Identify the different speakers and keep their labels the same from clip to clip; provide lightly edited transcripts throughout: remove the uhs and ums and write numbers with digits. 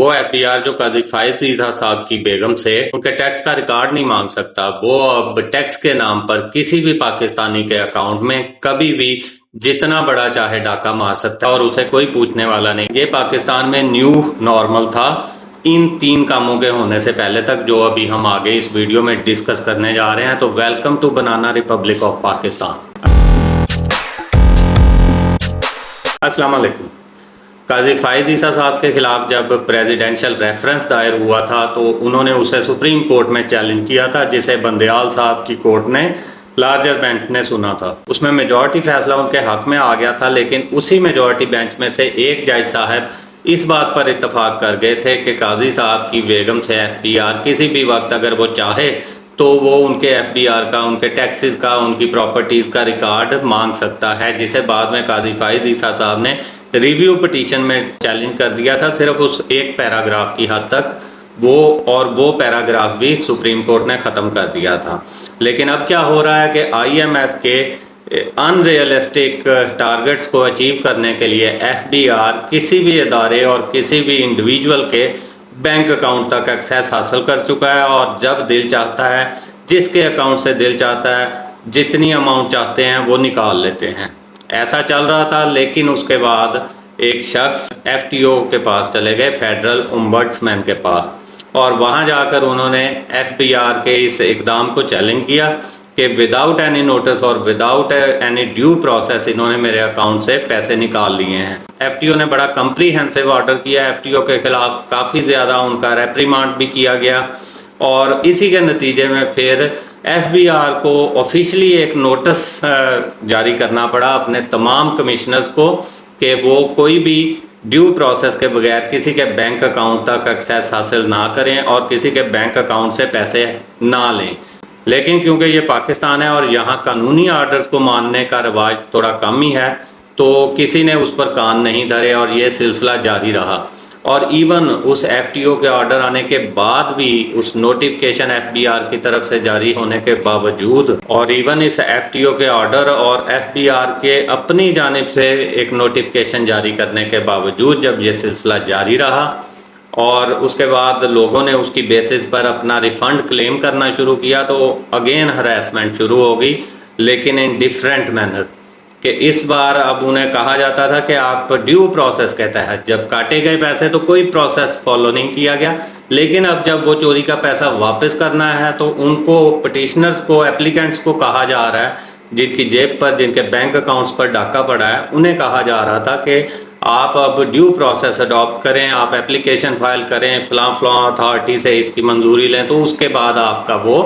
Speaker 1: وہ F B are جو قاضی فائز عیسیٰ صاحب کی بیگم سے ان کے ٹیکس کا ریکارڈ نہیں مانگ سکتا، وہ اب ٹیکس کے نام پر کسی بھی پاکستانی کے اکاؤنٹ میں کبھی بھی جتنا بڑا چاہے ڈاکہ مار سکتا ہے اور اسے کوئی پوچھنے والا نہیں۔ یہ پاکستان میں نیو نارمل تھا ان 3 کاموں کے ہونے سے پہلے تک، جو ابھی ہم آگے اس ویڈیو میں ڈسکس کرنے جا رہے ہیں۔ تو welcome to banana republic of Pakistan. السلام علیکم۔ قاضی فائز عیسیٰ صاحب کے خلاف جب پریزیڈنشل ریفرنس دائر ہوا تھا تو انہوں نے اسے سپریم کورٹ میں چیلنج کیا تھا، جسے بندیال صاحب کی کورٹ نے لارجر بینچ نے سنا تھا۔ اس میں میجورٹی فیصلہ ان کے حق میں آ گیا تھا، لیکن اسی میجورٹی بینچ میں سے ایک جج صاحب اس بات پر اتفاق کر گئے تھے کہ قاضی صاحب کی بیگم سے ایف بی آر کسی بھی وقت اگر وہ چاہے تو وہ ان کے ایف بی آر کا، ان کے ٹیکسز کا، ان کی پراپرٹیز کا ریکارڈ مانگ سکتا ہے، جسے بعد میں قاضی فائز عیسیٰ صاحب نے ریویو پٹیشن میں چیلنج کر دیا تھا، صرف اس ایک پیراگراف کی حد تک، وہ پیراگراف بھی سپریم کورٹ نے ختم کر دیا تھا۔ لیکن اب کیا ہو رہا ہے کہ آئی ایم ایف کے ان ریئلسٹک ٹارگٹس کو اچیو کرنے کے لیے ایف بی آر کسی بھی ادارے اور کسی بھی انڈیویجول کے بینک اکاؤنٹ تک ایکسیس حاصل کر چکا ہے، اور جب دل چاہتا ہے، جس کے اکاؤنٹ سے دل چاہتا ہے، جتنی اماؤنٹ چاہتے ہیں وہ نکال لیتے ہیں۔ ایسا چل رہا تھا، لیکن اس کے بعد ایک شخص ایف ٹی او کے پاس چلے گئے، فیڈرل امبڈسمین کے پاس، اور وہاں جا کر انہوں نے ایف بی آر کے اس اقدام کو چیلنج کیا کہ وداؤٹ اینی نوٹس اور وداؤٹ اینی ڈیو پروسیس انہوں نے میرے اکاؤنٹ سے پیسے نکال لیے ہیں۔ ایف ٹی او نے بڑا کمپریہنسو آرڈر کیا، ایف ٹی او کے خلاف کافی زیادہ ان کا ریپریمانڈ بھی کیا گیا، اور اسی کے نتیجے میں پھر ایف بی آر کو آفیشلی ایک نوٹس جاری کرنا پڑا اپنے تمام کمشنرز کو کہ وہ کوئی بھی ڈیو پروسیس کے بغیر کسی کے بینک اکاؤنٹ تک ایکسیس حاصل نہ کریں اور کسی کے بینک اکاؤنٹ سے پیسے نہ لیں۔ لیکن کیونکہ یہ پاکستان ہے اور یہاں قانونی آرڈرز کو ماننے کا رواج تھوڑا کم ہی ہے، تو کسی نے اس پر کان نہیں دھرے اور یہ سلسلہ جاری رہا۔ اور ایون اس ایف ٹی او کے آرڈر آنے کے بعد بھی، اس نوٹیفکیشن ایف بی آر کی طرف سے جاری ہونے کے باوجود، اور ایون اس ایف ٹی او کے آرڈر اور ایف بی آر کے اپنی جانب سے ایک نوٹیفکیشن جاری کرنے کے باوجود جب یہ سلسلہ جاری رہا اور اس کے بعد لوگوں نے اس کی بیسس پر اپنا ریفنڈ کلیم کرنا شروع کیا، تو اگین ہراسمنٹ شروع ہو گئی، لیکن ان ڈیفرنٹ مینر، کہ اس بار اب انہیں کہا جاتا تھا کہ آپ ڈیو پروسیس کے تحت جب کاٹے گئے پیسے تو کوئی پروسیس فالو نہیں کیا گیا، لیکن اب جب وہ چوری کا پیسہ واپس کرنا ہے تو ان کو، پٹیشنرز کو، اپلیکینٹس کو کہا جا رہا ہے، جن کی جیب پر، جن کے بینک اکاؤنٹس پر ڈاکہ پڑا ہے، انہیں کہا جا رہا تھا کہ آپ اب ڈیو پروسیس اڈاپٹ کریں، آپ اپلیکیشن فائل کریں، فلاں اتھارٹی سے اس کی منظوری لیں، تو اس کے بعد آپ کا وہ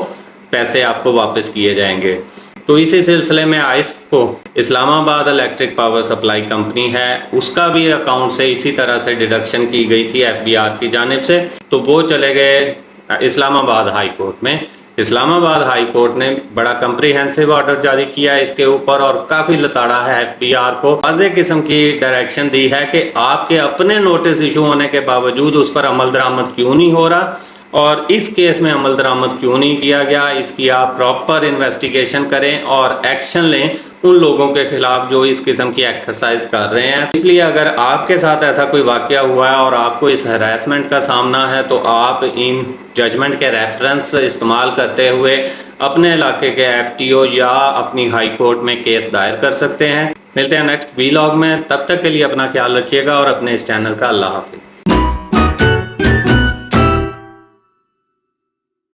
Speaker 1: پیسے آپ کو واپس کیے جائیں گے۔ تو اسی سلسلے میں آئس کو، اسلام آباد الیکٹرک پاور سپلائی کمپنی ہے، اس کا بھی اکاؤنٹ سے اسی طرح سے ڈیڈکشن کی گئی تھی ایف بی آر کی جانب سے، تو وہ چلے گئے اسلام آباد ہائی کورٹ میں۔ اسلام آباد ہائی کورٹ نے بڑا کمپریہنسو آرڈر جاری کیا اس کے اوپر، اور کافی لتاڑا ہے ایف بی آر کو، واضح قسم کی ڈائریکشن دی ہے کہ آپ کے اپنے نوٹس ایشو ہونے کے باوجود اس پر عمل درآمد کیوں نہیں ہو رہا، اور اس کیس میں عمل درآمد کیوں نہیں کیا گیا، اس کی آپ پراپر انویسٹیگیشن کریں اور ایکشن لیں ان لوگوں کے خلاف جو اس قسم کی ایکسرسائز کر رہے ہیں۔ اس لیے اگر آپ کے ساتھ ایسا کوئی واقعہ ہوا ہے اور آپ کو اس ہراسمنٹ کا سامنا ہے، تو آپ ان ججمنٹ کے ریفرنس استعمال کرتے ہوئے اپنے علاقے کے ایف ٹی او یا اپنی ہائی کورٹ میں کیس دائر کر سکتے ہیں۔ ملتے ہیں نیکسٹ ویلاگ میں، تب تک کے لیے اپنا خیال رکھیے گا اور اپنے اس چینل کا اللہ حافظ۔